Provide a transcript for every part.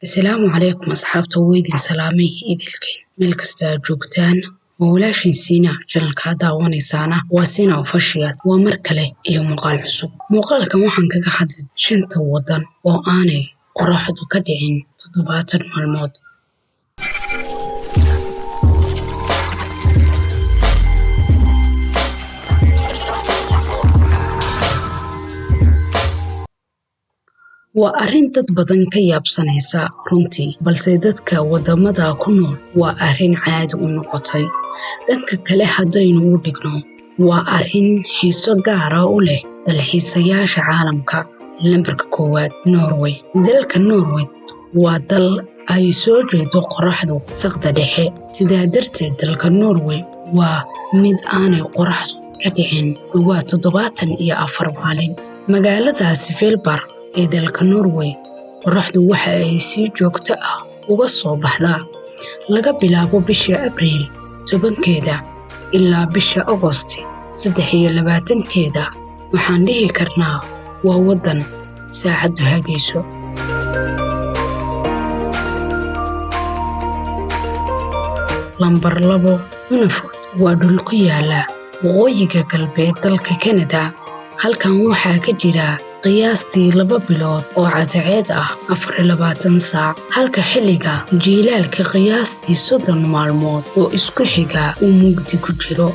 Asalaamu calaykum asxaabta weydin salaamay idilkeen meel kasta aad joogtaan waa walaashin Siina channelka aad daawanaysaana waa Siina Official waa mar kale iyo muuqaal cusub muuqaalkan waxaan kaga hadlay 5 wadan oo aanay qorraxdu ka dhicin 70 maalmood waa arrin dad badan ka yaabsanaysa runtii balse dadka wadamada ku nool waa arrin caadi u noqotay dhanka kale haddaynu u dhigno waa arrin xiiso gaar ah u leh dalxiisayaasha caalamka lambarka 1 Norway dalka Norway waa dal ay soo jeedo qorraxdu saqda dhexe sidaa darteed dalka Norway waa mid aanay qorraxdu ka dhicin 74 maalin magaalada Svalbard ee dalka Norway qorraxdu waxa ay si joogto ah uga soo baxdaa laga bilaabo bisha Abriil 10keeda ilaa bisha August 23keeda waxaan dhihi karnaa waa wadan saacadu hagayso lambar 2 Nunavut waa dhul ku yaala waqooyiga galbeed dalka Canada halkan waxaa ka jira qiyaastii 2 bilood oo cadceed ah 24 saac halka xilliga jiilaalka qiyaastii 30 maalmood oo isku xiga uu mugdi ku jiro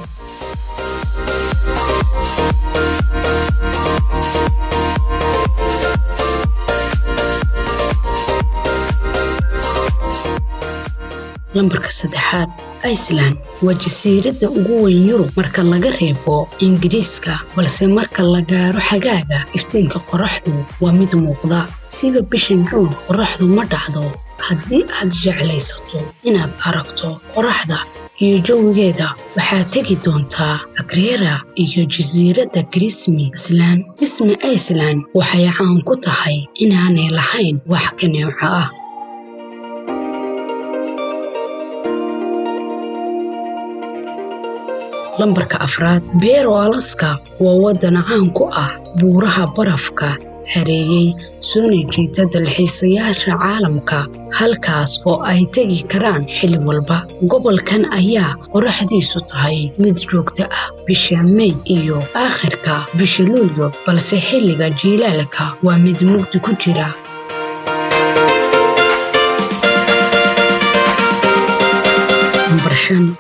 lambarka 3 Iceland waa jasiiradda ugu weyn Yurub marka laga reebo Ingiriiska balse marka la gaaro xagaaga iftiinka qorraxdu waa mid muuqda sida bishan June qorraxdu ma dhacdo haddii aad jeclaysato inaad aragto qorraxda iyo jawigeeda waxaad tegi doontaa Akrera iyo jasiiradda Grismi Iceland waxay caan ku tahay inaanay lahayn wax kaneeco ah lambarka 4 Beero Alaska waa wadan caan ku ah buuraha barafka hareeyay soo jiita dalxiisayaasha caalamka halkaas oo ay tagi karaan xilli walba gobolkan ayaa qorraxdiisu tahay mid joogto ah bisha May iyo aakhirka bisha Luulyo balse xilliga jiilaalka waa mid mugdi ku jira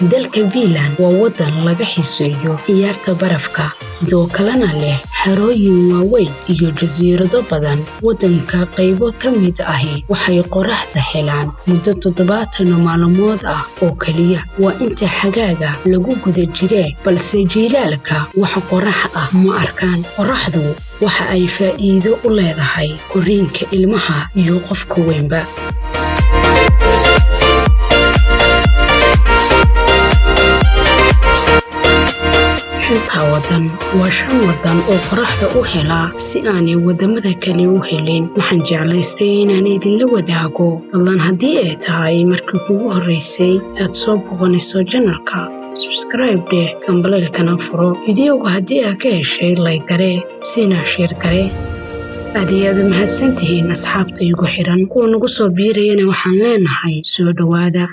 dalka Finland waa wadan laga xiiseeyo ciyaarta barafka sidoo kalena leh harooyin waaweyn iyo jasiirado badan wadanka qaybo ka mid ah waxay qorraxda helaan muddo 70 maalmood ah oo kaliya waa inta xagaaga lagu guda jiray balse jiilaalka wax qorrax ah ma arkaan qorraxdu waxa ay faa'iido u leedahay korriinka ilmaha iyo qofka weynba wadan waa 5 wadan oo qorraxda u hela si aanay wadamada kale u helin waxaan jeclaystay inaan idinla wadaago fadlan haddii ay tahay markii ugu horeysay aad soo boqonayso channelka subscribe dheh gambaleelkana furo videoga haddii aad ka heshay like gare sina share gare aad mahadsantihiin asxaabta igu xiran kuwa nagu soo biirayana waxaan leenahay soo dhawaada